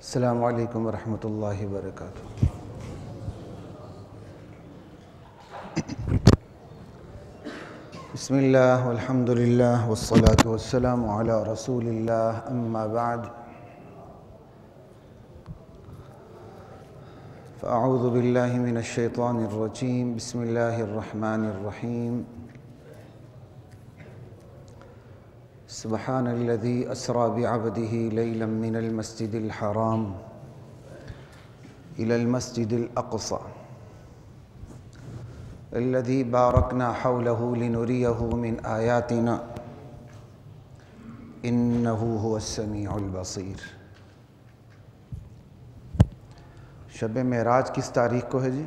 السلام علیکم ورحمۃ اللہ وبرکاتہ۔ بسم اللہ والحمد للہ والصلاة والسلام علی رسول اللہ، اما بعد فاعوذ باللہ من الشیطان الرجیم، بسم اللہ الرحمن الرحیم۔ سبحان الذي أسرى بعبده ليلا من المسجد الحرام إلى المسجد الأقصى الذي باركنا حوله لنريه من آياتنا إنه هو السميع البصير۔ شب معراج کس تاریخ کو ہے جی؟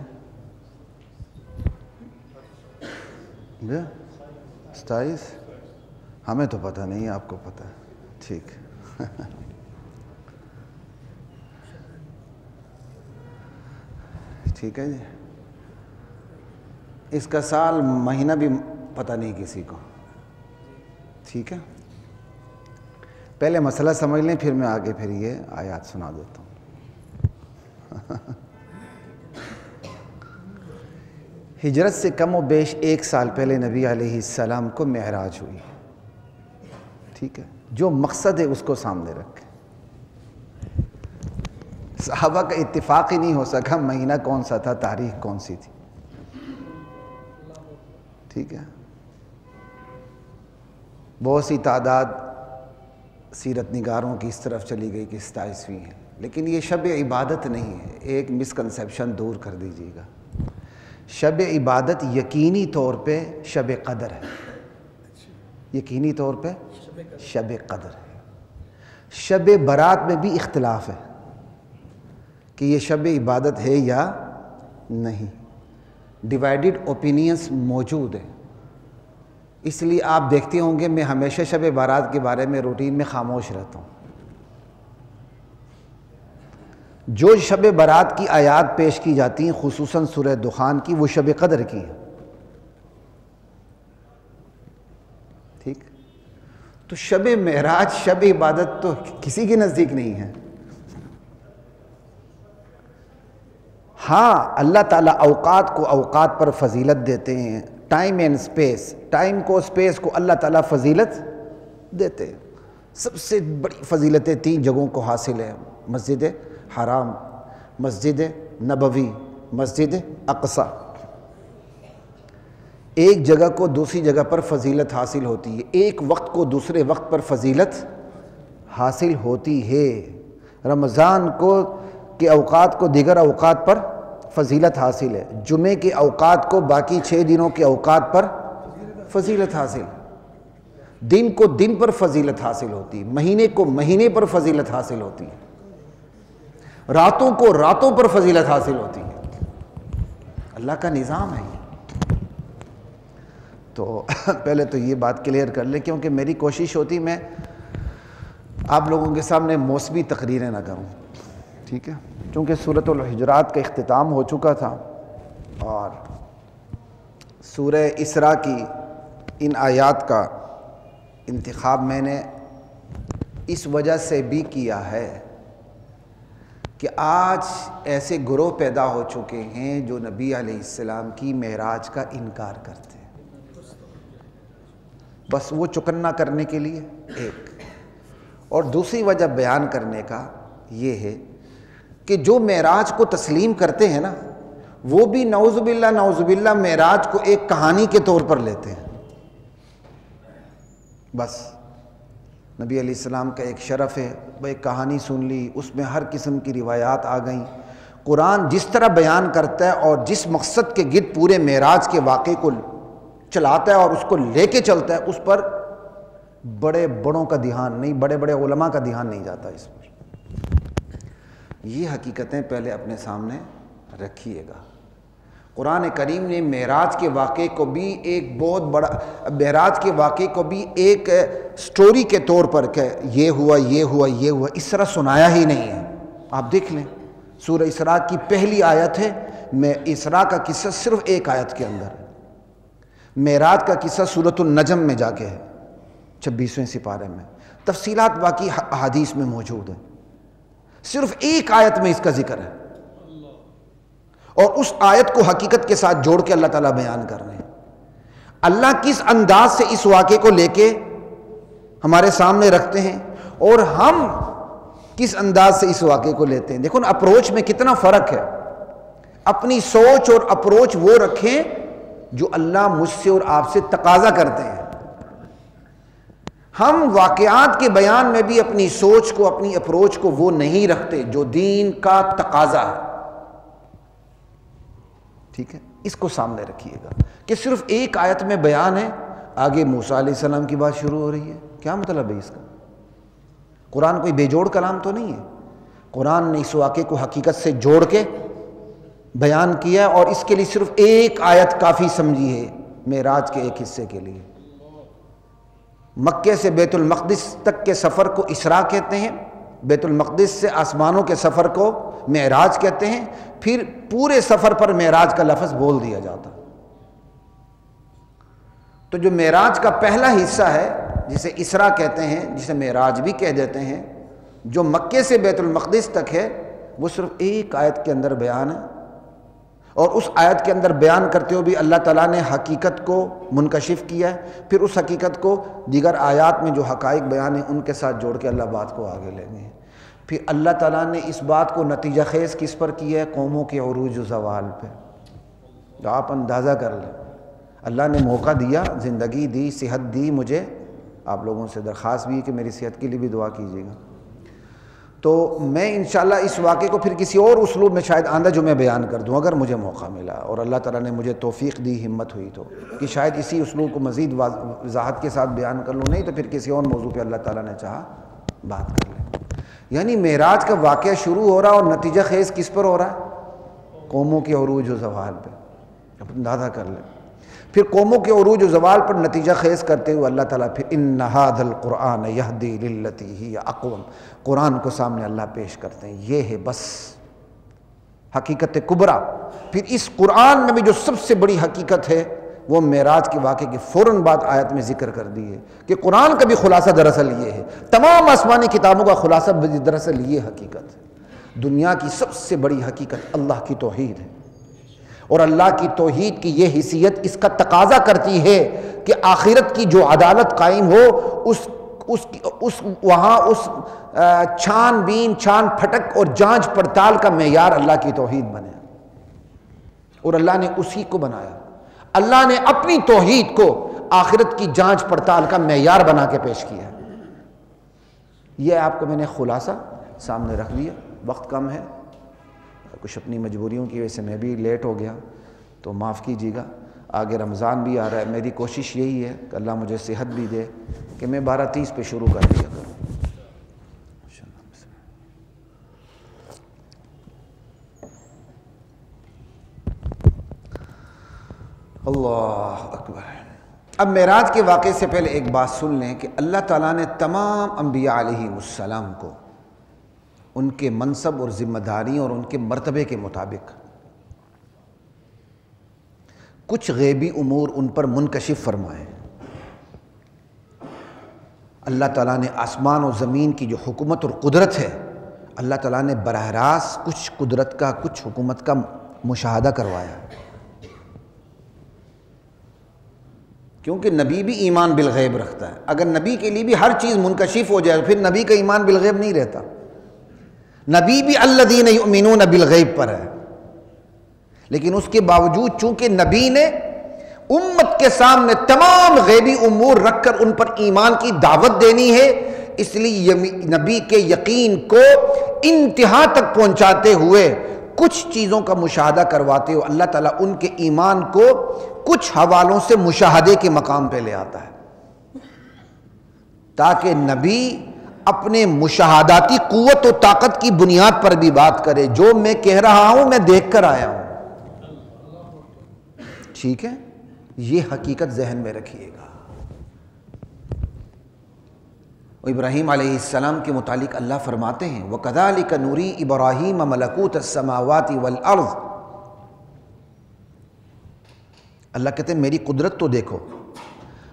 27؟ ہمیں تو پتہ نہیں، آپ کو پتہ ہے، ٹھیک۔ ٹھیک ہے جی، اس کا سال مہینہ بھی پتہ نہیں کسی کو، ٹھیک ہے۔ پہلے مسئلہ سمجھ لیں، پھر میں آگے پھر یہ آیات سنا دیتا ہوں۔ ہجرت سے کم و بیش 1 سال پہلے نبی علیہ السلام کو معراج ہوئی، ٹھیک ہے۔ جو مقصد ہے اس کو سامنے رکھیں۔ صحابہ کا اتفاق ہی نہیں ہو سکا مہینہ کون سا تھا، تاریخ کون سی تھی، ٹھیک ہے۔ بہت سی تعداد سیرت نگاروں کی اس طرف چلی گئی کہ 27ویں ہے، لیکن یہ شب عبادت نہیں ہے، ایک مسکنسیپشن دور کر دیجیے گا۔ شب عبادت یقینی طور پہ شب قدر ہے، یقینی طور پہ شب قدر ہے۔ شب برات میں بھی اختلاف ہے کہ یہ شب عبادت ہے یا نہیں، ڈیوائیڈڈ اوپینینس موجود ہے۔ اس لیے آپ دیکھتے ہوں گے میں ہمیشہ شب برات کے بارے میں روٹین میں خاموش رہتا ہوں۔ جو شب برات کی آیات پیش کی جاتی ہیں، خصوصاً سورہ دخان کی، وہ شب قدر کی ہیں، ٹھیک۔ تو شب معراج، شب عبادت تو کسی کے نزدیک نہیں ہے۔ ہاں، اللہ تعالیٰ اوقات کو اوقات پر فضیلت دیتے ہیں، ٹائم اینڈ سپیس، ٹائم کو سپیس کو اللہ تعالیٰ فضیلت دیتے ہیں۔ سب سے بڑی فضیلتیں 3 جگہوں کو حاصل ہیں: مسجد حرام، مسجد نبوی، مسجد اقصی۔ ایک جگہ کو دوسری جگہ پر فضیلت حاصل ہوتی ہے، ایک وقت کو دوسرے وقت پر فضیلت حاصل ہوتی ہے۔ رمضان کے اوقات کو دیگر اوقات پر فضیلت حاصل ہے، جمعے کے اوقات کو باقی 6 دنوں کے اوقات پر فضیلت حاصل، دن کو دن پر فضیلت حاصل ہوتی ہے، مہینے کو مہینے پر فضیلت حاصل ہوتی ہے، راتوں کو راتوں پر فضیلت حاصل ہوتی ہے۔ اللہ کا نظام ہے یہ۔ تو پہلے تو یہ بات کلیئر کر لیں، کیونکہ میری کوشش ہوتی میں آپ لوگوں کے سامنے موسمی تقریریں نہ کروں، ٹھیک ہے۔ چونکہ سورۃ الحجرات کا اختتام ہو چکا تھا اور سورہ اسراء کی ان آیات کا انتخاب میں نے اس وجہ سے بھی کیا ہے کہ آج ایسے گروہ پیدا ہو چکے ہیں جو نبی علیہ السلام کی معراج کا انکار کرتے ہیں، بس وہ چکنا کرنے کے لیے ایک، اور دوسری وجہ بیان کرنے کا یہ ہے کہ جو معراج کو تسلیم کرتے ہیں نا، وہ بھی نعوذ باللہ معراج کو ایک کہانی کے طور پر لیتے ہیں۔ بس نبی علیہ السلام کا ایک شرف ہے، وہ ایک کہانی سن لی، اس میں ہر قسم کی روایات آ گئیں۔ قرآن جس طرح بیان کرتا ہے اور جس مقصد کے گرد پورے معراج کے واقعے کو چلاتا ہے اور اس کو لے کے چلتا ہے، اس پر بڑے بڑوں کا دھیان نہیں، بڑے بڑے علماء کا دھیان نہیں جاتا اس پر۔ یہ حقیقتیں پہلے اپنے سامنے رکھیے گا۔ قرآن کریم نے معراج کے واقعے کو بھی ایک بہت بڑا، معراج کے واقعے کو بھی ایک سٹوری کے طور پر کہ یہ ہوا یہ ہوا یہ ہوا، اس طرح سنایا ہی نہیں ہے۔ آپ دیکھ لیں، سورہ اسراء کی پہلی آیت ہے، اسراء کا قصہ صرف ایک آیت کے اندر ہے۔ معراج کا قصہ سورۃ النجم میں جا کے ہے، 26ویں سپارے میں۔ تفصیلات باقی احادیث میں موجود ہیں۔ صرف ایک آیت میں اس کا ذکر ہے، اور اس آیت کو حقیقت کے ساتھ جوڑ کے اللہ تعالیٰ بیان کر رہے ہیں۔ اللہ کس انداز سے اس واقعے کو لے کے ہمارے سامنے رکھتے ہیں اور ہم کس انداز سے اس واقعے کو لیتے ہیں۔ دیکھو نا اپروچ میں کتنا فرق ہے۔ اپنی سوچ اور اپروچ وہ رکھیں جو اللہ مجھ سے اور آپ سے تقاضا کرتے ہیں۔ ہم واقعات کے بیان میں بھی اپنی سوچ کو، اپنی اپروچ کو وہ نہیں رکھتے جو دین کا تقاضا ہے۔ ٹھیک ہے، اس کو سامنے رکھیے گا کہ صرف ایک آیت میں بیان ہے، آگے موسیٰ علیہ السلام کی بات شروع ہو رہی ہے۔ کیا مطلب ہے اس کا؟ قرآن کوئی بے جوڑ کلام تو نہیں ہے۔ قرآن نے اس واقعے کو حقیقت سے جوڑ کے بیان کیا ہے، اور اس کے لیے صرف ایک آیت کافی سمجھی ہے معراج کے ایک حصے کے لیے۔ مکے سے بیت المقدس تک کے سفر کو اسراء کہتے ہیں، بیت المقدس سے آسمانوں کے سفر کو معراج کہتے ہیں، پھر پورے سفر پر معراج کا لفظ بول دیا جاتا۔ تو جو معراج کا پہلا حصہ ہے جسے اسراء کہتے ہیں، جسے معراج بھی کہہ دیتے ہیں، جو مکے سے بیت المقدس تک ہے، وہ صرف ایک آیت کے اندر بیان ہے، اور اس آیت کے اندر بیان کرتے ہوئے بھی اللہ تعالیٰ نے حقیقت کو منکشف کیا ہے، پھر اس حقیقت کو دیگر آیات میں جو حقائق بیان ہیں ان کے ساتھ جوڑ کے اللہ بات کو آگے لے گئے ہیں۔ پھر اللہ تعالیٰ نے اس بات کو نتیجہ خیز کس پر کیا ہے؟ قوموں کے عروج و زوال پہ۔ تو آپ اندازہ کر لیں، اللہ نے موقع دیا، زندگی دی، صحت دی مجھے، آپ لوگوں سے درخواست بھی ہے کہ میری صحت کے لیے بھی دعا کیجیے گا۔ تو میں انشاءاللہ اس واقعے کو پھر کسی اور اسلوب میں شاید آندہ جو میں بیان کر دوں، اگر مجھے موقع ملا اور اللہ تعالیٰ نے مجھے توفیق دی، ہمت ہوئی تو، کہ شاید اسی اسلوب کو مزید وضاحت کے ساتھ بیان کر لوں، نہیں تو پھر کسی اور موضوع پہ اللہ تعالیٰ نے چاہا بات کر لیں۔ یعنی معراج کا واقعہ شروع ہو رہا اور نتیجہ خیز کس پر ہو رہا ہے؟ قوموں کے عروج و زوال پہ۔ اب اندازہ کر لیں، پھر قوموں کے عروج و زوال پر نتیجہ خیز کرتے ہوئے اللہ تعالیٰ پھر ان ھذا القرآن یہدی للتی ہی اقوم، قرآن کو سامنے اللہ پیش کرتے ہیں، یہ ہے بس حقیقت کبریٰ۔ پھر اس قرآن میں بھی جو سب سے بڑی حقیقت ہے وہ معراج کے واقعے کی فوراً بعد آیت میں ذکر کر دی ہے کہ قرآن کا بھی خلاصہ دراصل یہ ہے، تمام آسمانی کتابوں کا خلاصہ دراصل یہ حقیقت ہے۔ دنیا کی سب سے بڑی حقیقت اللہ کی توحید ہے، اور اللہ کی توحید کی یہ حیثیت اس کا تقاضا کرتی ہے کہ آخرت کی جو عدالت قائم ہو وہاں چھان بین، چھان پھٹک اور جانچ پڑتال کا معیار اللہ کی توحید بنے، اور اللہ نے اسی کو بنایا۔ اللہ نے اپنی توحید کو آخرت کی جانچ پڑتال کا معیار بنا کے پیش کیا۔ یہ آپ کو میں نے خلاصہ سامنے رکھ دیا، وقت کم ہے، کچھ اپنی مجبوریوں کی وجہ سے میں بھی لیٹ ہو گیا تو معاف کیجیے گا۔ آگے رمضان بھی آ رہا ہے، میری کوشش یہی ہے کہ اللہ مجھے صحت بھی دے کہ میں 12:30 پہ شروع کر دیا کروں۔ اللہ اکبر۔ اب معراج کے واقعے سے پہلے ایک بات سن لیں کہ اللہ تعالیٰ نے تمام انبیاء علیہ السلام کو ان کے منصب اور ذمہ داری اور ان کے مرتبے کے مطابق کچھ غیبی امور ان پر منکشف فرمائے۔ اللہ تعالیٰ نے آسمان و زمین کی جو حکومت اور قدرت ہے، اللہ تعالیٰ نے براہ راست کچھ قدرت کا، کچھ حکومت کا مشاہدہ کروایا، کیونکہ نبی بھی ایمان بالغیب رکھتا ہے۔ اگر نبی کے لیے بھی ہر چیز منکشف ہو جائے پھر نبی کا ایمان بالغیب نہیں رہتا۔ نبی بھی الذین یؤمنون بالغیب پر ہے، لیکن اس کے باوجود چونکہ نبی نے امت کے سامنے تمام غیبی امور رکھ کر ان پر ایمان کی دعوت دینی ہے، اس لیے نبی کے یقین کو انتہا تک پہنچاتے ہوئے کچھ چیزوں کا مشاہدہ کرواتے ہوئے اللہ تعالیٰ ان کے ایمان کو کچھ حوالوں سے مشاہدے کے مقام پہ لے آتا ہے، تاکہ نبی اپنے مشاہداتی قوت و طاقت کی بنیاد پر بھی بات کرے، جو میں کہہ رہا ہوں میں دیکھ کر آیا ہوں۔ ٹھیک ہے، یہ حقیقت ذہن میں رکھیے گا۔ ابراہیم علیہ السلام کے متعلق اللہ فرماتے ہیں وَكَذَلِكَ نُرِي إِبْرَاهِيمَ مَلَكُوتَ السَّمَاوَاتِ وَالْأَرْضِ، اللہ کہتے ہیں میری قدرت تو دیکھو،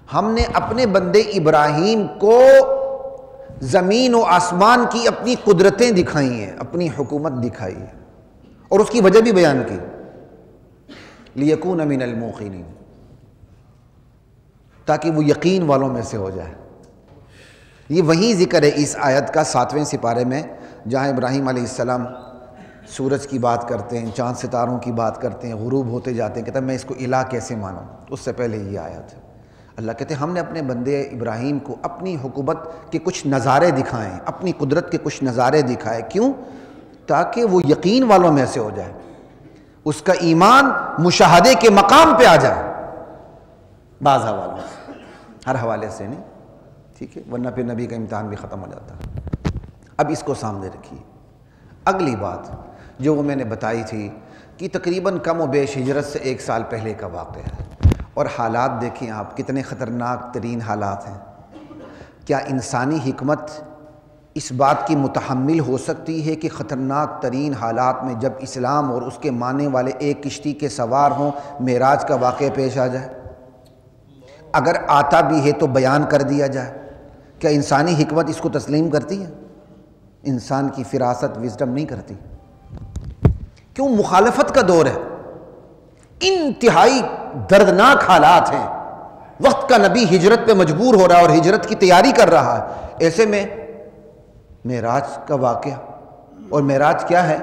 ہم نے اپنے بندے ابراہیم کو زمین و آسمان کی اپنی قدرتیں دکھائی ہیں، اپنی حکومت دکھائی ہے، اور اس کی وجہ بھی بیان کی، لِيَكُونَ مِنَ الْمُوقِنِينَ، تاکہ وہ یقین والوں میں سے ہو جائے۔ یہ وہی ذکر ہے اس آیت کا 7ویں سپارے میں، جہاں ابراہیم علیہ السلام سورج کی بات کرتے ہیں، چاند ستاروں کی بات کرتے ہیں، غروب ہوتے جاتے ہیں، کہتے ہیں میں اس کو الہ کیسے مانوں؟ اس سے پہلے یہ آیت ہے۔ اللہ کہتے ہیں ہم نے اپنے بندے ابراہیم کو اپنی حکومت کے کچھ نظارے دکھائیں، اپنی قدرت کے کچھ نظارے دکھائے، کیوں؟ تاکہ وہ یقین والوں میں سے ہو جائے، اس کا ایمان مشاہدے کے مقام پہ آ جائے، بعض حوالوں سے، ہر حوالے سے نہیں، ٹھیک ہے، ورنہ پھر نبی کا امتحان بھی ختم ہو جاتا ہے۔ اب اس کو سامنے رکھیے۔ اگلی بات جو وہ میں نے بتائی تھی کہ تقریباً کم و بیش ہجرت سے 1 سال پہلے کا واقعہ ہے، اور حالات دیکھیں آپ کتنے خطرناک ترین حالات ہیں۔ کیا انسانی حکمت اس بات کی متحمل ہو سکتی ہے کہ خطرناک ترین حالات میں جب اسلام اور اس کے ماننے والے ایک کشتی کے سوار ہوں معراج کا واقعہ پیش آ جائے؟ اگر آتا بھی ہے تو بیان کر دیا جائے۔ کیا انسانی حکمت اس کو تسلیم کرتی ہے؟ انسان کی فراست وزڈم نہیں کرتی۔ کیوں؟ مخالفت کا دور ہے، انتہائی دردناک حالات ہیں، وقت کا نبی ہجرت پہ مجبور ہو رہا ہے اور ہجرت کی تیاری کر رہا ہے، ایسے میں معراج کا واقعہ، اور معراج کیا ہے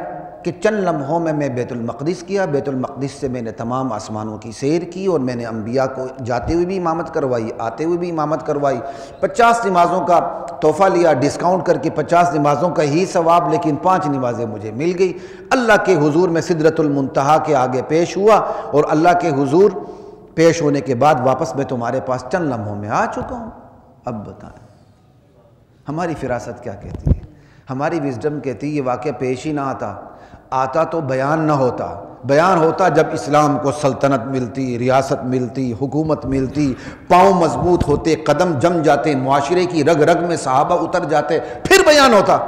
کہ چند لمحوں میں بیت المقدس کیا، بیت المقدس سے میں نے تمام آسمانوں کی سیر کی، اور میں نے انبیاء کو جاتے ہوئے بھی امامت کروائی، آتے ہوئے بھی امامت کروائی، 50 نمازوں کا تحفہ لیا، ڈسکاؤنٹ کر کے 50 نمازوں کا ہی ثواب، لیکن 5 نمازیں مجھے مل گئی۔ اللہ کے حضور میں سدرۃ المنتہا کے آگے پیش ہوا، اور اللہ کے حضور پیش ہونے کے بعد واپس میں تمہارے پاس چند لمحوں میں آ چکا ہوں۔ اب بتائیں ہماری فراست کیا کہتی ہے؟ ہماری وزڈم کہتی ہے یہ واقعہ پیش ہی نہ آتا تو بیان نہ ہوتا، بیان ہوتا جب اسلام کو سلطنت ملتی، ریاست ملتی، حکومت ملتی، پاؤں مضبوط ہوتے، قدم جم جاتے، معاشرے کی رگ رگ میں صحابہ اتر جاتے، پھر بیان ہوتا۔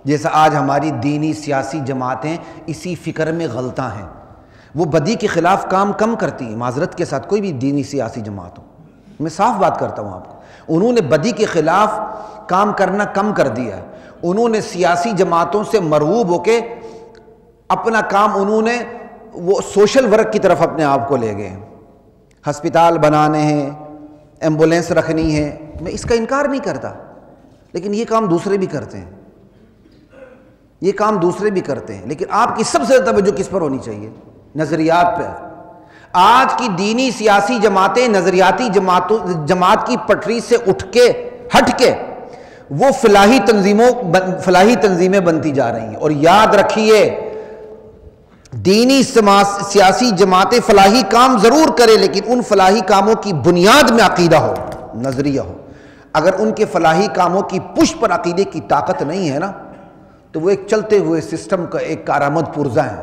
جیسا آج ہماری دینی سیاسی جماعتیں اسی فکر میں غلطاں ہیں، وہ بدی کے خلاف کام کم کرتی ہیں، معذرت کے ساتھ کوئی بھی دینی سیاسی جماعت ہو، میں صاف بات کرتا ہوں آپ کو، انہوں نے بدی کے خلاف کام کرنا کم کر دیا ہے، انہوں نے سیاسی جماعتوں سے مرغوب ہو کے اپنا کام انہوں نے وہ سوشل ورک کی طرف اپنے آپ کو لے گئے ہیں، ہسپتال بنانے ہیں، ایمبولینس رکھنی ہے، میں اس کا انکار نہیں کرتا، لیکن یہ کام دوسرے بھی کرتے ہیں، یہ کام دوسرے بھی کرتے ہیں، لیکن آپ کی سب سے زیادہ توجہ کس پر ہونی چاہیے؟ نظریات پہ۔ آج کی دینی سیاسی جماعتیں نظریاتی جماعت کی پٹری سے ہٹ کے وہ فلاحی تنظیمیں بنتی جا رہی ہیں، اور یاد رکھیے دینی سیاسی جماعتیں فلاحی کام ضرور کریں، لیکن ان فلاحی کاموں کی بنیاد میں عقیدہ ہو، نظریہ ہو۔ اگر ان کے فلاحی کاموں کی پشت پر عقیدے کی طاقت نہیں ہے نا، تو وہ ایک چلتے ہوئے سسٹم کا ایک کارآمد پرزہ ہے۔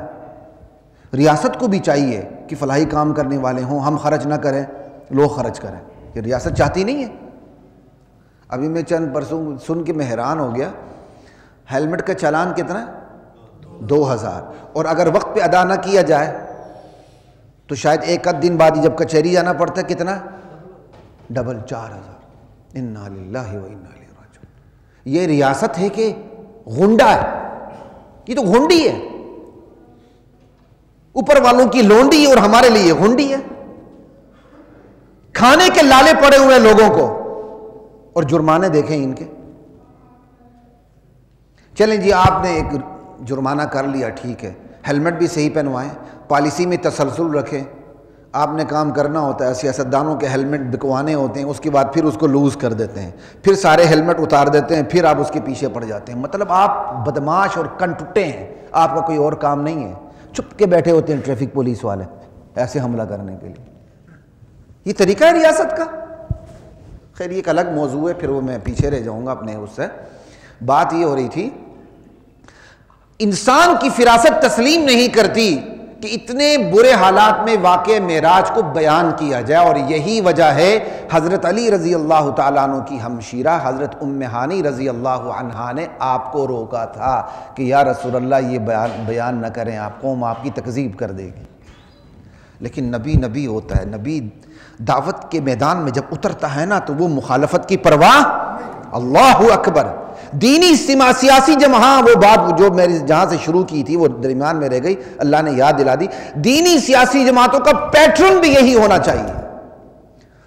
ریاست کو بھی چاہیے کہ فلاحی کام کرنے والے ہوں، ہم خرچ نہ کریں، لوگ خرچ کریں، یہ ریاست چاہتی نہیں ہے۔ ابھی میں چند پرسوں سن کے میں حیران ہو گیا، ہیلمٹ کا چالان کتنا ہے؟ 2000، اور اگر وقت پہ ادا نہ کیا جائے تو شاید ایک آدھ دن بعد جب کچہری جانا پڑتا ہے کتنا؟ ڈبل 4000۔ انا للہ و انا الیہ راجعون۔ یہ ریاست ہے کہ غنڈہ ہے؟ یہ تو غنڈی ہے، اوپر والوں کی لونڈی ہے اور ہمارے لیے غنڈی ہے، کھانے کے لالے پڑے ہوئے لوگوں کو، اور جرمانے دیکھیں ان کے۔ چلیں جی آپ نے ایک جرمانہ کر لیا، ٹھیک ہے، ہیلمٹ بھی صحیح پہنوائیں، پالیسی میں تسلسل رکھیں، آپ نے کام کرنا ہوتا ہے، سیاستدانوں کے ہیلمٹ بکوانے ہوتے ہیں، اس کے بعد پھر اس کو لوز کر دیتے ہیں، پھر سارے ہیلمٹ اتار دیتے ہیں، پھر آپ اس کے پیچھے پڑ جاتے ہیں۔ مطلب آپ بدماش اور کنٹٹے ہیں، آپ کا کوئی اور کام نہیں ہے، چھپ کے بیٹھے ہوتے ہیں ٹریفک پولیس والے ایسے حملہ کرنے کے لیے۔ یہ طریقہ ہے ریاست کا؟ خیر یہ ایک الگ موضوع ہے، پھر وہ میں پیچھے رہ جاؤں گا اپنے اس سے۔ بات یہ ہو رہی تھی انسان کی فراست تسلیم نہیں کرتی کہ اتنے برے حالات میں واقع معراج کو بیان کیا جائے، اور یہی وجہ ہے حضرت علی رضی اللہ تعالیٰ عنہ کی ہمشیرہ حضرت ام ہانی رضی اللہ عنہا نے آپ کو روکا تھا کہ یا رسول اللہ یہ بیان نہ کریں، آپ قوم آپ کی تکذیب کر دے گی۔ لیکن نبی ہوتا ہے، نبی دعوت کے میدان میں جب اترتا ہے نا تو وہ مخالفت کی پرواہ اللہ اکبر. دینی سیاسی جماعت، وہ بات جو میری جہاں سے شروع کی تھی وہ درمیان میں رہ گئی، اللہ نے یاد دلا دی. دینی سیاسی جماعتوں کا پیٹرن بھی یہی ہونا چاہیے.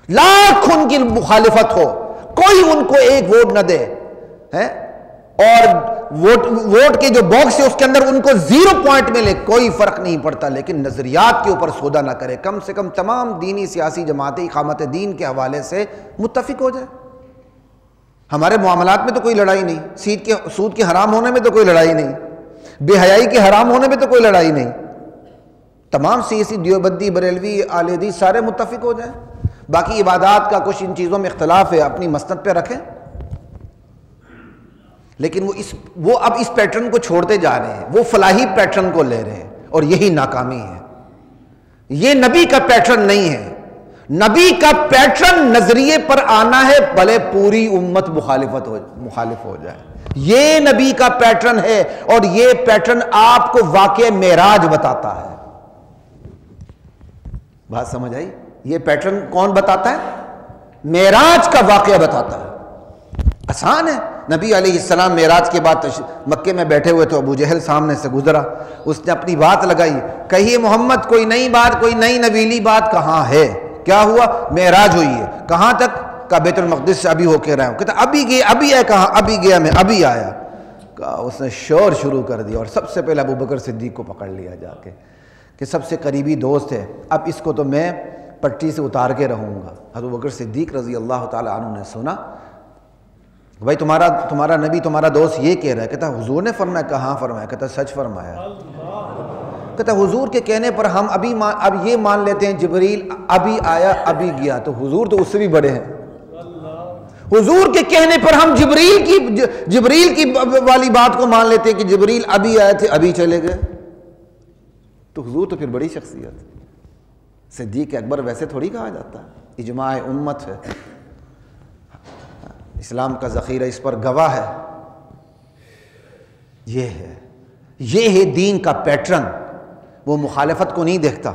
لاکھ ان کی مخالفت ہو، کوئی ان کو ایک ووٹ نہ دے، اور ووٹ کے جو باکس ہے اس کے اندر ان کو 0 پوائنٹ ملے، کوئی فرق نہیں پڑتا، لیکن نظریات کے اوپر سودا نہ کرے. کم سے کم تمام دینی سیاسی جماعتیں اقامت دین کے حوالے سے متفق ہو جائے. ہمارے معاملات میں تو کوئی لڑائی نہیں، سود کے حرام ہونے میں تو کوئی لڑائی نہیں، بے حیائی کے حرام ہونے میں تو کوئی لڑائی نہیں. تمام سیاسی دیوبندی، بریلوی، اہل حدیث سارے متفق ہو جائیں. باقی عبادات کا کچھ ان چیزوں میں اختلاف ہے، اپنی مسند پہ رکھیں. لیکن وہ اب اس پیٹرن کو چھوڑتے جا رہے ہیں، وہ فلاحی پیٹرن کو لے رہے ہیں، اور یہی ناکامی ہے. یہ نبی کا پیٹرن نہیں ہے. نبی کا پیٹرن نظریے پر آنا ہے، بھلے پوری امت مخالف ہو جائے. یہ نبی کا پیٹرن ہے، اور یہ پیٹرن آپ کو واقعہ معراج بتاتا ہے. بات سمجھ آئی؟ یہ پیٹرن کون بتاتا ہے؟ معراج کا واقعہ بتاتا ہے. آسان ہے. نبی علیہ السلام معراج کے بعد مکے میں بیٹھے ہوئے تو ابو جہل سامنے سے گزرا، اس نے اپنی بات لگائی، کہیے محمد کوئی نئی بات، کوئی نئی نویلی بات کہاں ہے؟ کیا ہوا؟ معراج ہوئی ہے. کہاں تک؟ کہ بیت المقدس سے ابھی ہو کے رہا ہوں. کہتا ابھی ہے کہاں؟ ابھی گیا میں، ابھی آیا. اس نے شور شروع کر دیا، اور سب سے پہلے ابو بکر صدیق کو پکڑ لیا جا کے، کہ سب سے قریبی دوست ہے، اب اس کو تو میں پٹی سے اتار کے رہوں گا. ابو بکر صدیق رضی اللہ تعالی عنہ نے سنا، بھائی تمہارا نبی تمہارا دوست یہ کہہ رہا ہے. کہتا حضور نے فرمایا؟ کہاں فرمایا؟ کہتا سچ فرمایا. کہتا حضور کے کہنے پر ہم اب یہ مان لیتے ہیں جبریل ابھی آیا ابھی گیا، تو حضور تو اس سے بھی بڑے ہیں. حضور کے کہنے پر ہم جبریل کی والی بات کو مان لیتے ہیں کہ جبریل ابھی آئے تھے ابھی چلے گئے، تو حضور تو پھر بڑی شخصیت. صدیق اکبر ویسے تھوڑی کہا جاتا ہے، اجماع امت ہے، اسلام کا ذخیرہ اس پر گواہ ہے. یہ ہے دین کا پیٹرن. وہ مخالفت کو نہیں دیکھتا،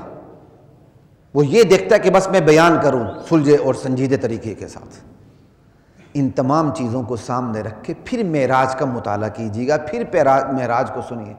وہ یہ دیکھتا ہے کہ بس میں بیان کروں سلجھے اور سنجیدے طریقے کے ساتھ. ان تمام چیزوں کو سامنے رکھ کے پھر معراج کا مطالعہ کیجیے گا، پھر معراج کو سنیے.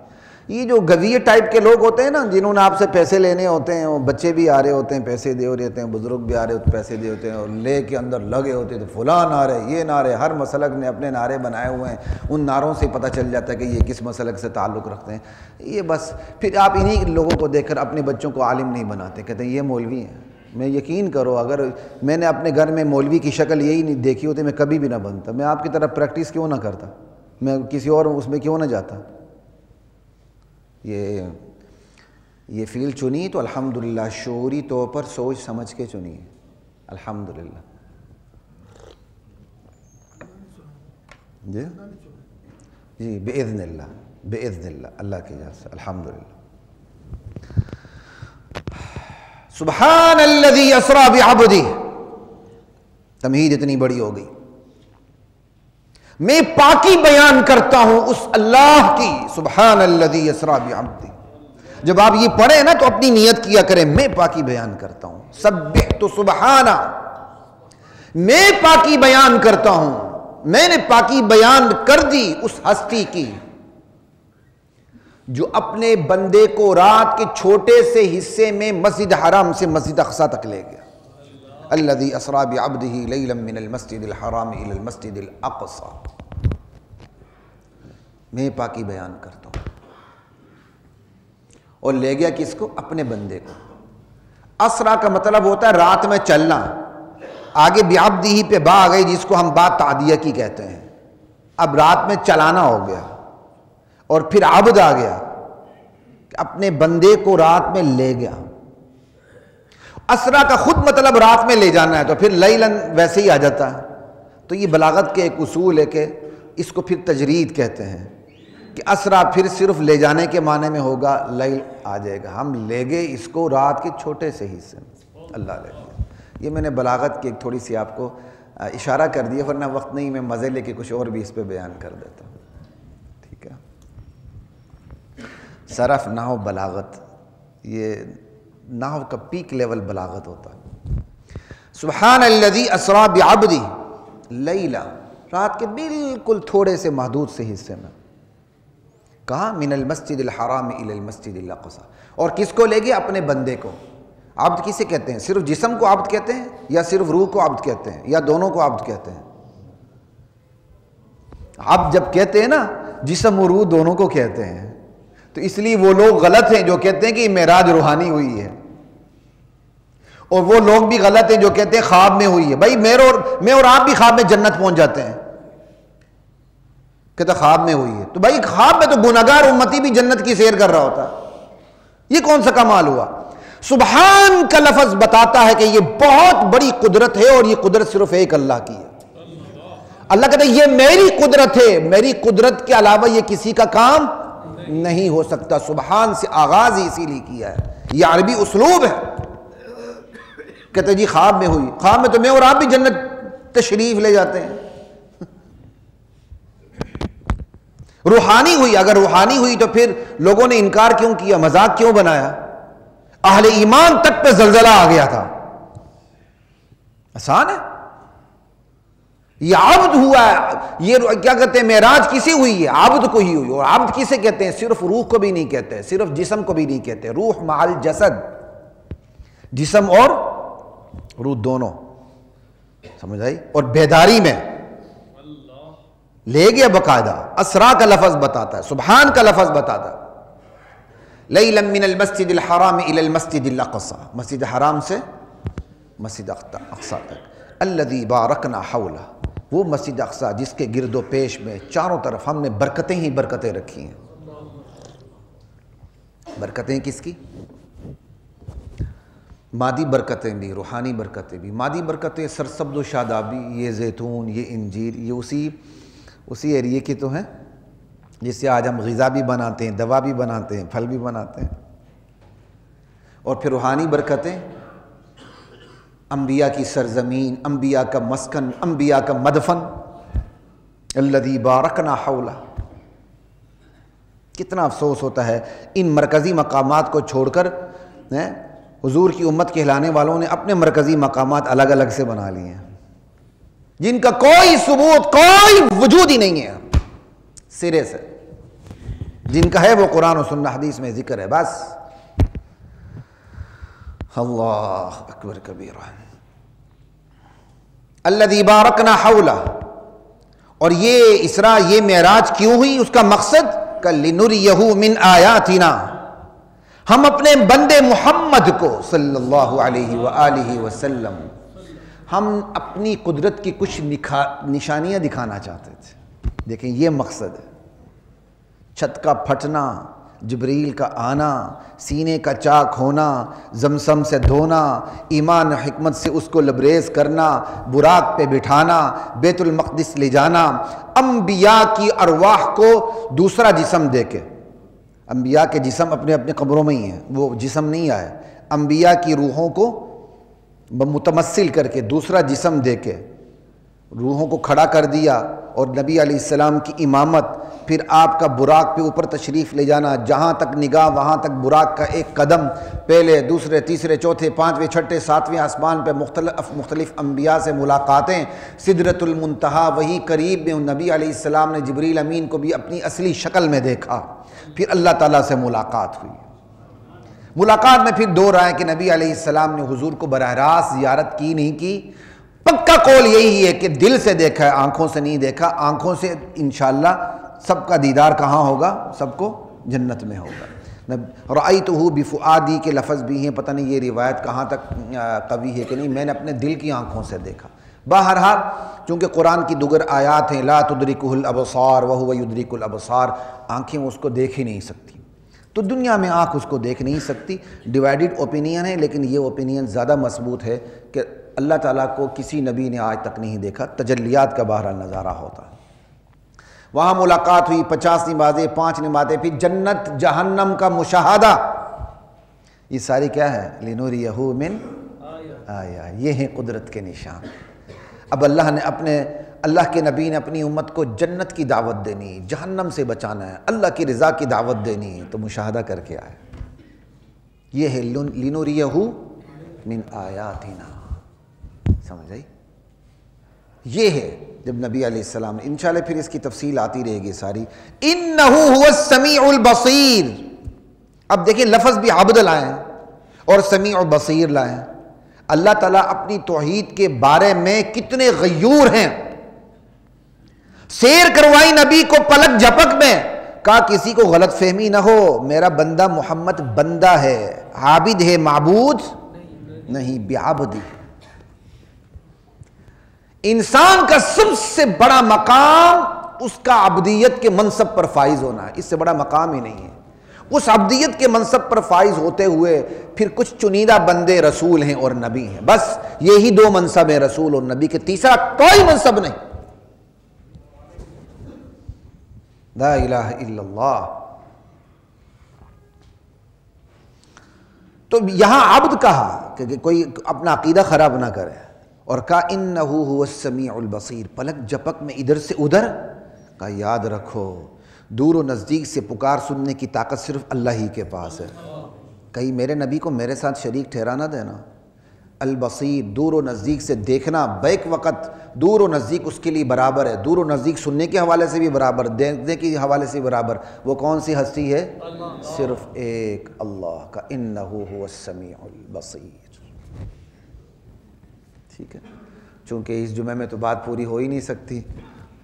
یہ جو گویے ٹائپ کے لوگ ہوتے ہیں نا، جنہوں نے آپ سے پیسے لینے ہوتے ہیں، وہ بچے بھی آ رہے ہوتے ہیں پیسے دے رہے ہیں، بزرگ بھی آ رہے ہوتے ہیں پیسے دے ہوتے ہیں، اور لے کے اندر لگے ہوتے ہیں، تو فلاں نعرے، یہ نعرے، ہر مسلک نے اپنے نعرے بنائے ہوئے ہیں. ان نعروں سے پتہ چل جاتا ہے کہ یہ کس مسلک سے تعلق رکھتے ہیں. یہ بس پھر آپ انہی لوگوں کو دیکھ کر اپنے بچوں کو عالم نہیں بناتے، کہتے ہیں یہ مولوی ہیں. میں یقین کرو اگر میں نے اپنے گھر میں مولوی کی شکل یہی نہیں دیکھی ہوتی میں کبھی بھی نہ بنتا. میں آپ کی طرح پریکٹس کیوں نہ کرتا، میں کسی اور اس میں کیوں نہ جاتا. یہ فیلڈ چنی تو الحمدللہ شعوری طور پر سوچ سمجھ کے چنی ہے، الحمدللہ. جی باذن اللہ اللہ کی اجازت سے الحمدللہ. سبحان الذی اسری بعبدہ، تمہید اتنی بڑی ہو گئی. میں پاکی بیان کرتا ہوں اس اللہ کی، سبحان الذی اسری بعبدہ. جب آپ یہ پڑھیں نا تو اپنی نیت کیا کریں، میں پاکی بیان کرتا ہوں. سبحت سبحانہ، میں پاکی بیان کرتا ہوں، میں نے پاکی بیان کر دی اس ہستی کی جو اپنے بندے کو رات کے چھوٹے سے حصے میں مسجد حرام سے مسجد اقصی تک لے گیا. الذی اسری بعبدہ لیلا من المسجد الحرام الی المسجد الاقصی. میں پاکی بیان کرتا ہوں. اور لے گیا کس کو؟ اپنے بندے کو. اسرا کا مطلب ہوتا ہے رات میں چلنا. آگے بعبدہ پہ با آ گئی جس کو ہم با تعدیہ کی کہتے ہیں. اب رات میں چلانا ہو گیا، اور پھر عبد آ گیا کہ اپنے بندے کو رات میں لے گیا. اسرا کا خود مطلب رات میں لے جانا ہے، تو پھر لیلن ویسے ہی آ جاتا ہے. تو یہ بلاغت کے ایک اصول ہے کہ اس کو پھر تجرید کہتے ہیں کہ اسرا پھر صرف لے جانے کے معنی میں ہوگا، لیل آ جائے گا. ہم لے گئے اس کو رات کے چھوٹے سے حصے میں، اللہ لے گیا. یہ میں نے بلاغت کی ایک تھوڑی سی آپ کو اشارہ کر دیا، ورنہ وقت نہیں، میں مزے لے کے کچھ اور بھی اس پہ بیان کر دیتا ہوں. ٹھیک ہے. صرف، نحو، بلاغت، یہ نحو کا پیک لیول بلاغت ہوتا ہے. سبحان الذی اسری بعبدہ لیلا رات کے بالکل تھوڑے سے محدود سے حصے میں. کہا من المسجد الحرام الی المسجد الاقصی. اور کس کو لے گئے؟ اپنے بندے کو. عبد کسے کہتے ہیں؟ صرف جسم کو عبد کہتے ہیں یا صرف روح کو عبد کہتے ہیں یا دونوں کو عبد کہتے ہیں؟ عبد جب کہتے ہیں نا جسم و روح دونوں کو کہتے ہیں. تو اس لیے وہ لوگ غلط ہیں جو کہتے ہیں کہ معراج روحانی ہوئی ہے، اور وہ لوگ بھی غلط ہیں جو کہتے ہیں خواب میں ہوئی ہے. بھائی میں اور آپ بھی خواب میں جنت پہنچ جاتے ہیں، کہتا خواب میں ہوئی ہے. تو بھائی خواب میں تو گناہگار امتی بھی جنت کی سیر کر رہا ہوتا. یہ کون سا کمال ہوا؟ سبحان کا لفظ بتاتا ہے کہ یہ بہت بڑی قدرت ہے، اور یہ قدرت صرف ایک اللہ کی ہے. اللہ کہتا ہے یہ میری قدرت ہے، میری قدرت کے علاوہ یہ کسی کا کام نہیں ہو سکتا. سبحان سے آغاز ہی اسی لیے کیا ہے. یہ عربی اسلوب ہے. کہتے جی خواب میں ہوئی. خواب میں تو میں اور آپ بھی جنت تشریف لے جاتے ہیں. روحانی ہوئی. اگر روحانی ہوئی تو پھر لوگوں نے انکار کیوں کیا، مذاق کیوں بنایا؟ اہل ایمان تک پہ زلزلہ آ گیا تھا. آسان ہے. یہ عبد ہوا ہے. یہ کیا کہتے ہیں؟ معراج کسی ہوئی ہے؟ عبد کو ہی ہوئی. اور عبد کسے کہتے ہیں؟ صرف روح کو بھی نہیں کہتے، صرف جسم کو بھی نہیں کہتے. روح مع الجسد، جسم اور روح دونوں. سمجھ آئی؟ اور بیداری میں لے گیا باقاعدہ. اسرا کا لفظ بتاتا ہے، سبحان کا لفظ بتاتا ہے. لیلا من المسجد الحرام الی المسجد الاقصی، مسجد حرام سے مسجد اقصی تک. الذی بارکنا حولہ، وہ مسجد اقصی جس کے گرد و پیش میں چاروں طرف ہم نے برکتیں ہی برکتیں رکھی ہیں. برکتیں کس کی؟ مادی برکتیں بھی، روحانی برکتیں بھی. مادی برکتیں سرسبز و شادابی، یہ زیتون، یہ انجیر، یہ اسی ایریے کی تو ہیں جس سے آج ہم غذا بھی بناتے ہیں، دوا بھی بناتے ہیں، پھل بھی بناتے ہیں. اور پھر روحانی برکتیں انبیاء کی سرزمین، انبیاء کا مسکن، انبیاء کا مدفن. الذی بارکنا حولہ. کتنا افسوس ہوتا ہے ان مرکزی مقامات کو چھوڑ کر حضور کی امت کہلانے والوں نے اپنے مرکزی مقامات الگ الگ سے بنا لیے ہیں، جن کا کوئی ثبوت، کوئی وجود ہی نہیں ہے سرے سے. جن کا ہے وہ قرآن و سنت حدیث میں ذکر ہے بس. اللہ اکبر کبیرہ. الذی بارکنا حولہ. اور یہ اسراء، یہ معراج کیوں ہوئی؟ اس کا مقصد لنریہ من آیاتنا، ہم اپنے بندے محمد کو صلی اللہ علیہ وآلہ وسلم ہم اپنی قدرت کی کچھ نشانیاں دکھانا چاہتے تھے. دیکھیں یہ مقصد ہے. چھت کا پھٹنا، جبریل کا آنا، سینے کا چاک ہونا، زمزم سے دھونا، ایمان حکمت سے اس کو لبریز کرنا، براق پہ بٹھانا، بیت المقدس لے جانا، انبیاء کی ارواح کو دوسرا جسم دے کے. انبیاء کے جسم اپنے اپنے قبروں میں ہی ہیں، وہ جسم نہیں آئے. انبیاء کی روحوں کو متمثل کر کے دوسرا جسم دے کے روحوں کو کھڑا کر دیا. اور نبی علیہ السلام کی امامت، پھر آپ کا براق پہ اوپر تشریف لے جانا، جہاں تک نگاہ وہاں تک براق کا ایک قدم، پہلے دوسرے تیسرے چوتھے پانچویں چھٹے ساتویں آسمان پہ مختلف انبیاء سے ملاقاتیں. سدرۃ المنتہا وہی قریب میں نبی علیہ السلام نے جبریل امین کو بھی اپنی اصلی شکل میں دیکھا. پھر اللہ تعالیٰ سے ملاقات ہوئی. ملاقات میں پھر دو رائے کہ نبی علیہ السلام نے حضور کو براہ راست زیارت کی نہیں کی. پکا قول یہی ہے کہ دل سے دیکھا ہے، آنکھوں سے نہیں دیکھا. آنکھوں سے انشاءاللہ سب کا دیدار کہاں ہوگا؟ سب کو جنت میں ہوگا. رأیتہ بفؤادی کے لفظ بھی ہیں، پتہ نہیں یہ روایت کہاں تک قوی ہے کہ نہیں. میں نے اپنے دل کی آنکھوں سے دیکھا. بہرحال چونکہ قرآن کی دیگر آیات ہیں، لا تدرکہ الابصار وہو یدرک الابصار، آنکھیں اس کو دیکھ ہی نہیں سکتی. تو دنیا میں آنکھ اس کو دیکھ نہیں سکتی. ڈیوائیڈڈ اوپینین ہے، لیکن یہ اوپینین زیادہ مضبوط ہے کہ اللہ تعالیٰ کو کسی نبی نے آج تک نہیں دیکھا. تجلیات کا بہرحال نظارہ ہوتا ہے. وہاں ملاقات ہوئی، 50 نمازیں، 5 نمازیں، پھر جنت جہنم کا مشاہدہ. یہ ساری کیا ہے؟ لنریہ من آیا. یہ ہیں قدرت کے نشان. اب اللہ کے نبی نے اپنی امت کو جنت کی دعوت دینی، جہنم سے بچانا ہے، اللہ کی رضا کی دعوت دینی، تو مشاہدہ کر کے آئے. یہ ہے لنریہ من آیاتنا. سمجھ آئی؟ یہ ہے جب نبی علیہ السلام، انشاءاللہ پھر اس کی تفصیل آتی رہے گی ساری. انہو هو السمیع البصیر. اب دیکھیں لفظ بھی عبد لائے ہیں اور سمیع و بصیر لائے ہیں. اللہ تعالیٰ اپنی توحید کے بارے میں کتنے غیور ہیں. سیر کروائی نبی کو پلک جھپک میں، کہا کسی کو غلط فہمی نہ ہو، میرا بندہ محمد بندہ ہے، عابد ہے، معبود نہیں. بعبدی، انسان کا سب سے بڑا مقام اس کا عبدیت کے منصب پر فائز ہونا ہے، اس سے بڑا مقام ہی نہیں ہے. اس عبدیت کے منصب پر فائز ہوتے ہوئے پھر کچھ چنیدہ بندے رسول ہیں اور نبی ہیں، بس یہی دو منصب ہیں رسول اور نبی کے، تیسرا کوئی منصب نہیں. لا الہ الا اللہ. تو یہاں عبد کہا کہ کوئی اپنا عقیدہ خراب نہ کرے، اور کہا انہو هو السمیع البصیر. پلک جھپک میں ادھر سے ادھر، کہا یاد رکھو دور و نزدیک سے پکار سننے کی طاقت صرف اللہ ہی کے پاس ہے. کہیں میرے نبی کو میرے ساتھ شریک ٹھہرا نہ دینا. البصیر، دور و نزدیک سے دیکھنا، بیک وقت دور و نزدیک اس کے لیے برابر ہے. دور و نزدیک سننے کے حوالے سے بھی برابر، دیکھنے کے حوالے سے بھی برابر. وہ کون سی ہستی ہے؟ صرف ایک اللہ کا. انہو هو السمیع البصیر. ٹھیک ہے، چونکہ اس جمعے میں تو بات پوری ہو ہی نہیں سکتی،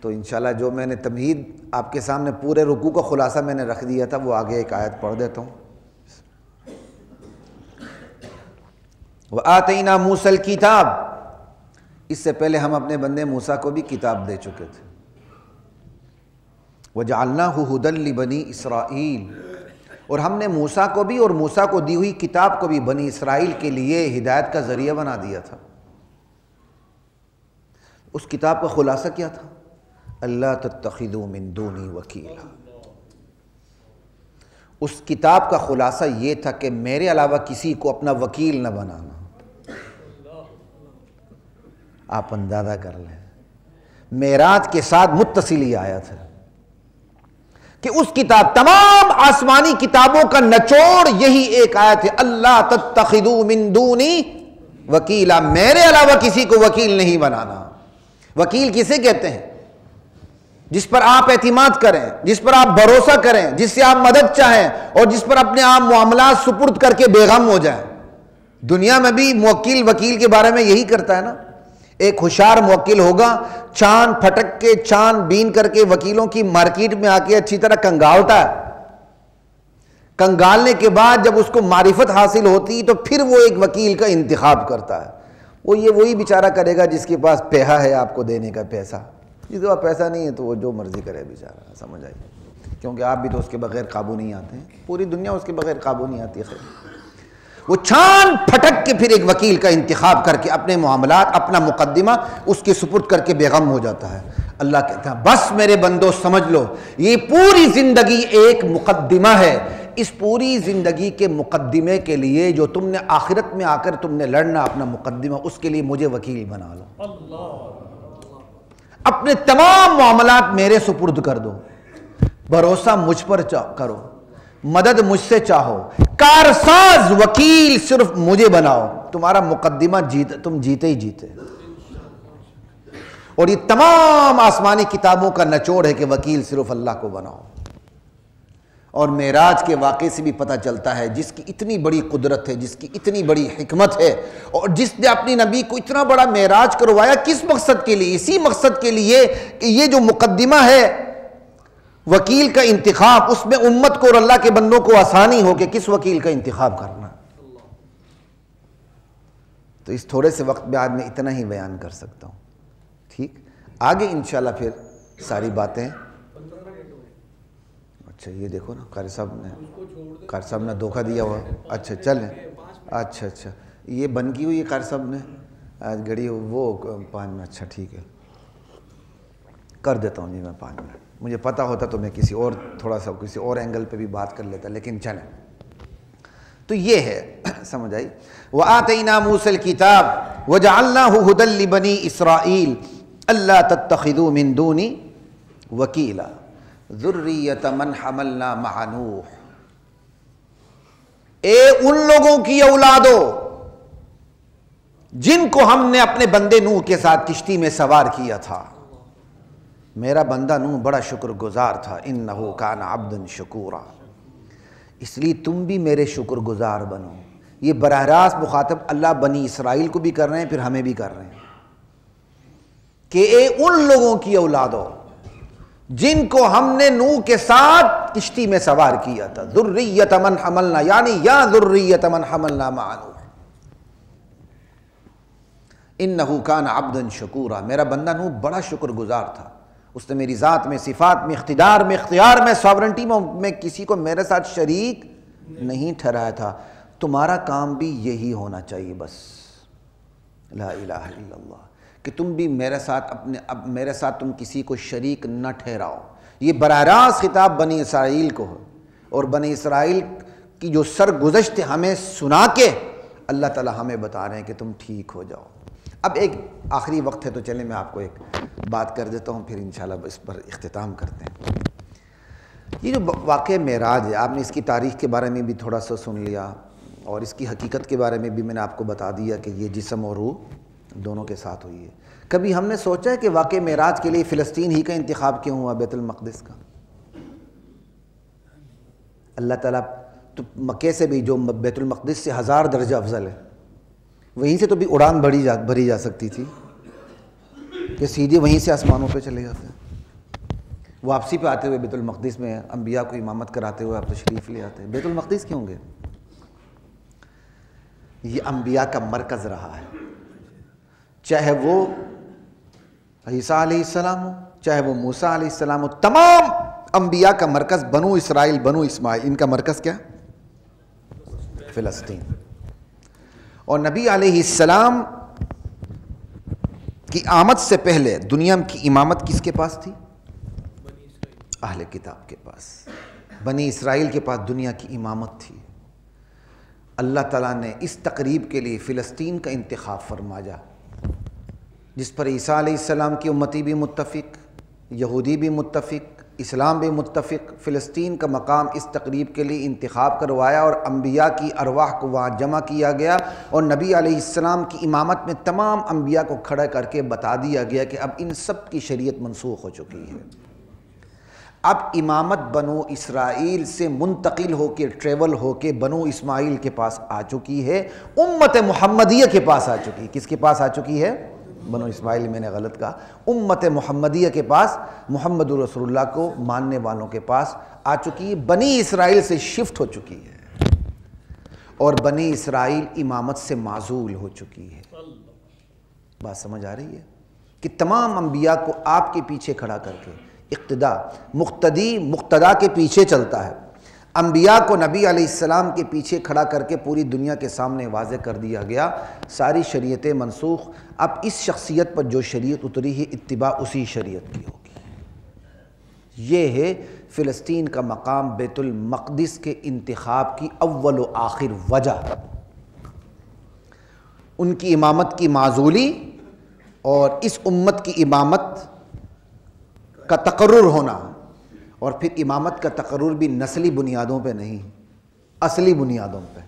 تو انشاءاللہ جو میں نے تمہید آپ کے سامنے پورے رکوع کا خلاصہ میں نے رکھ دیا تھا، وہ آگے ایک آیت پڑھ دیتا ہوں. وَآتَيْنَا مُوسَى الْكِتَابَ. اس سے پہلے ہم اپنے بندے موسیٰ کو بھی کتاب دے چکے تھے. وَجَعَلْنَاهُ هُدًى لِبَنِي إِسْرَائِيلَ. اور ہم نے موسیٰ کو بھی اور موسیٰ کو دی ہوئی کتاب کو بھی بنی اسرائیل کے لیے ہدایت کا ذریعہ بنا دیا تھا. اس کتاب کا خلاصہ کیا تھا؟ اللہ تتخذوا من دونی وکیلا. اس کتاب کا خلاصہ یہ تھا کہ میرے علاوہ کسی کو اپنا وکیل نہ بنانا. آپ اندازہ کر لیں، معراج کے ساتھ متصل یہ آیت ہے کہ اس کتاب، تمام آسمانی کتابوں کا نچوڑ یہی ایک آیت ہے، اللہ تتخذوا من دونی وکیلا، میرے علاوہ کسی کو وکیل نہیں بنانا. وکیل کسے کہتے ہیں؟ جس پر آپ اعتماد کریں، جس پر آپ بھروسہ کریں، جس سے آپ مدد چاہیں اور جس پر اپنے آپ معاملات سپرد کر کے بے غم ہو جائیں. دنیا میں بھی موکل وکیل کے بارے میں یہی کرتا ہے نا. ایک ہوشیار موکل ہوگا، چاند پھٹک کے چاند بین کر کے وکیلوں کی مارکیٹ میں آ کے اچھی طرح کنگالتا ہے. کنگالنے کے بعد جب اس کو معرفت حاصل ہوتی تو پھر وہ ایک وکیل کا انتخاب کرتا ہے. وہ یہ وہی بیچارہ کرے گا جس کے پاس پیسہ ہے آپ کو دینے کا پیسہ. جس کے پاس پیسہ نہیں ہے تو وہ جو مرضی کرے بیچارہ. سمجھ آئیے، کیونکہ آپ بھی تو اس کے بغیر قابو نہیں آتے ہیں، پوری دنیا اس کے بغیر قابو نہیں آتی ہے. وہ چھان پھٹک کے پھر ایک وکیل کا انتخاب کر کے اپنے معاملات، اپنا مقدمہ اس کے سپرد کر کے بے غم ہو جاتا ہے. اللہ کہتا ہے بس میرے بندو سمجھ لو، یہ پوری زندگی ایک مقدمہ ہے. اس پوری زندگی کے مقدمے کے لیے جو تم نے آخرت میں آ کر تم نے لڑنا اپنا مقدمہ، اس کے لیے مجھے وکیل بنا لو. اپنے تمام معاملات میرے سپرد کر دو، بھروسہ مجھ پر کرو، مدد مجھ سے چاہو، کارساز وکیل صرف مجھے بناؤ. تمہارا مقدمہ تم جیتے ہی جیتے. اور یہ تمام آسمانی کتابوں کا نچوڑ ہے کہ وکیل صرف اللہ کو بناؤ. اور معراج کے واقعے سے بھی پتہ چلتا ہے جس کی اتنی بڑی قدرت ہے، جس کی اتنی بڑی حکمت ہے، اور جس نے اپنی نبی کو اتنا بڑا معراج کروایا، کس مقصد کے لیے؟ اسی مقصد کے لیے کہ یہ جو مقدمہ ہے وکیل کا انتخاب، اس میں امت کو اور اللہ کے بندوں کو آسانی ہو کہ کس وکیل کا انتخاب کرنا. تو اس تھوڑے سے وقت میں آج میں اتنا ہی بیان کر سکتا ہوں. ٹھیک، آگے انشاءاللہ پھر ساری باتیں. اچھا یہ دیکھو نا قاری صاحب نے دھوکہ دیا ہوا. اچھا چلیں، اچھا یہ بن کی ہوئی قاری صاحب نے آج گھڑی وہ 5 منٹ. اچھا ٹھیک ہے، کر دیتا ہوں جی میں 5 منٹ. مجھے پتہ ہوتا تو میں کسی اور تھوڑا سا کسی اور اینگل پہ بھی بات کر لیتا، لیکن چلیں. تو یہ ہے، سمجھ آئی. وَآتَيْنَا مُوسَى الْكِتَابَ وَجَعَلْنَاهُ هُدًى لِبَنِي إِسْرَائِيلَ أَلَّا تَتَّخِذُوا مِن دُونِي وَكِيلًا ذُرِّيَّةَ مَنْ حَمَلْنَا مَعَ نُوحٍ. اے ان لوگوں کی اولادو جن کو ہم نے اپنے بندے نوح کے ساتھ کشتی میں سوار کیا تھا. میرا بندہ نوح بڑا شکر گزار تھا. انہ کان عبدا شکورا. اس لیے تم بھی میرے شکر گزار بنو. یہ براہ راست مخاطب اللہ بنی اسرائیل کو بھی کر رہے ہیں، پھر ہمیں بھی کر رہے ہیں کہ اے ان لوگوں کی اولادوں جن کو ہم نے نوح کے ساتھ کشتی میں سوار کیا تھا. ذریۃ من حملنا، یعنی یا ذریۃ من حملنا مع نوح. انہ کان عبدا شکورا. میرا بندہ نوح بڑا شکر گزار تھا. اس نے میری ذات میں، صفات میں، اقتدار میں، اختیار میں، ساورنٹی میں کسی کو میرے ساتھ شریک نہیں ٹھہرایا تھا. تمہارا کام بھی یہی ہونا چاہیے بس. لا الہ الا اللہ، کہ تم بھی میرے ساتھ میرے ساتھ تم کسی کو شریک نہ ٹھہراؤ. یہ براہ راست خطاب بنی اسرائیل کو ہے، اور بنی اسرائیل کی جو سرگزشت ہمیں سنا کے اللہ تعالی ہمیں بتا رہے ہیں کہ تم ٹھیک ہو جاؤ. اب ایک آخری وقت ہے تو چلیں میں آپ کو ایک بات کر دیتا ہوں، پھر انشاءاللہ اس پر اختتام کرتے ہیں. یہ جو واقعہ معراج ہے، آپ نے اس کی تاریخ کے بارے میں بھی تھوڑا سا سن لیا، اور اس کی حقیقت کے بارے میں بھی میں نے آپ کو بتا دیا کہ یہ جسم اور روح دونوں کے ساتھ ہوئی ہے. کبھی ہم نے سوچا ہے کہ واقعہ معراج کے لیے فلسطین ہی کا انتخاب کیوں ہوا، بیت المقدس کا؟ اللہ تعالیٰ تو مکے سے بھی، جو بیت المقدس سے 1000 درجہ افضل ہے، وہیں سے تو بھی اڑان بھری جا سکتی تھی کہ سیدھے وہیں سے آسمانوں پہ چلے جاتے. واپسی پہ آتے ہوئے بیت المقدس میں انبیاء کو امامت کراتے ہوئے آپ تشریف لے آتے. بیت المقدس کیوں گئے؟ یہ انبیاء کا مرکز رہا ہے. چاہے وہ عیسیٰ علیہ السلام ہو، چاہے وہ موسیٰ علیہ السلام ہو، تمام انبیاء کا مرکز بنو اسرائیل، بنو اسماعیل، ان کا مرکز کیا؟ فلسطین. اور نبی علیہ السلام کی آمد سے پہلے دنیا کی امامت کس کے پاس تھی؟ اہل کتاب کے پاس. بنی اسرائیل کے پاس دنیا کی امامت تھی. اللہ تعالیٰ نے اس تقریب کے لیے فلسطین کا انتخاب فرمایا، جس پر عیسیٰ علیہ السلام کی امتی بھی متفق، یہودی بھی متفق، اسلام بھی متفق. فلسطین کا مقام اس تقریب کے لیے انتخاب کروایا، اور انبیاء کی ارواح کو وہاں جمع کیا گیا، اور نبی علیہ السلام کی امامت میں تمام انبیاء کو کھڑا کر کے بتا دیا گیا کہ اب ان سب کی شریعت منسوخ ہو چکی ہے. اب امامت بنو اسرائیل سے منتقل ہو کے، ٹریول ہو کے بنو اسماعیل کے پاس آ چکی ہے، امت محمدیہ کے پاس آ چکی ہے. کس کے پاس آ چکی ہے؟ بنو اسماعیل. میں نے غلط کہا. امت محمدیہ کے پاس، محمد رسول اللہ کو ماننے والوں کے پاس آ چکی ہے. بنی اسرائیل سے شفٹ ہو چکی ہے، اور بنی اسرائیل امامت سے معزول ہو چکی ہے. بات سمجھ آ رہی ہے کہ تمام انبیاء کو آپ کے پیچھے کھڑا کر کے اقتدا، مقتدی مقتدا کے پیچھے چلتا ہے. انبیاء کو نبی علیہ السلام کے پیچھے کھڑا کر کے پوری دنیا کے سامنے واضح کر دیا گیا، ساری شریعتیں منسوخ. اب اس شخصیت پر جو شریعت اتری ہے، اتباع اسی شریعت کی ہوگی. یہ ہے فلسطین کا مقام بیت المقدس کے انتخاب کی اول و آخر وجہ. ان کی امامت کی معزولی اور اس امت کی امامت کا تقرر ہونا، اور پھر امامت کا تقرر بھی نسلی بنیادوں پہ نہیں، اصلی بنیادوں پہ.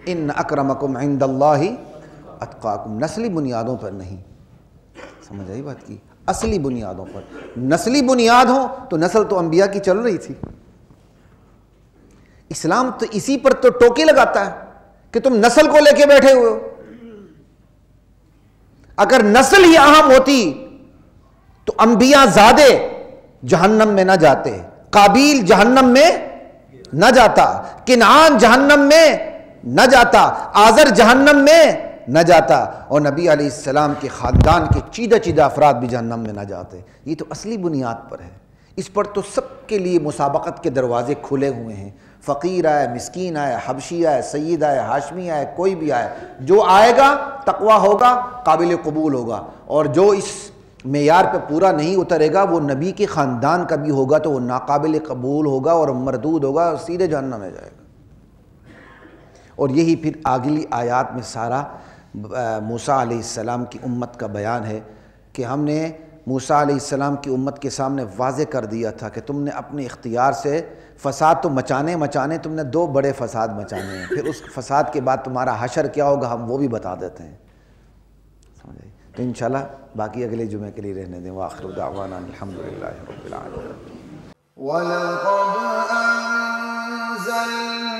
ان اکرمکم عند اللہ اتقاکم. نسلی بنیادوں پر نہیں. سمجھ آئی بات کی؟ اصلی بنیادوں پر. نسلی بنیاد ہو تو نسل تو انبیاء کی چل رہی تھی. اسلام تو اسی پر تو ٹوکی لگاتا ہے کہ تم نسل کو لے کے بیٹھے ہوئے ہو. اگر نسل ہی اہم ہوتی تو انبیاء زادے جہنم میں نہ جاتے، قابیل جہنم میں نہ جاتا، کنعان جہنم میں نہ جاتا، آزر جہنم میں نہ جاتا، اور نبی علیہ السلام کے خاندان کے چیدہ چیدہ افراد بھی جہنم میں نہ جاتے. یہ تو اصلی بنیاد پر ہے. اس پر تو سب کے لیے مسابقت کے دروازے کھلے ہوئے ہیں. فقیر آئے، مسکین آئے، حبشی آئے، سید آئے، ہاشمی آئے، کوئی بھی آئے، جو آئے گا تقویٰ ہوگا، قابل قبول ہوگا. اور جو اس معیار پہ پورا نہیں اترے گا، وہ نبی کے خاندان کا بھی ہوگا تو وہ ناقابل قبول ہوگا اور مردود ہوگا اور سیدھے جہنم میں جائے گا. اور یہی پھر اگلی آیات میں سارا موسیٰ علیہ السلام کی امت کا بیان ہے کہ ہم نے موسیٰ علیہ السلام کی امت کے سامنے واضح کر دیا تھا کہ تم نے اپنے اختیار سے فساد تو مچانے تم نے 2 بڑے فساد مچانے ہیں. پھر اس فساد کے بعد تمہارا حشر کیا ہوگا ہم وہ بھی بتا دیتے ہیں. تو انشاءاللہ باقی اگلے جمعے کے لیے رہنے دیں. وآخر دعوانا الحمدللہ رب العالمین. وَلَقَدْ أَنزَلْنَا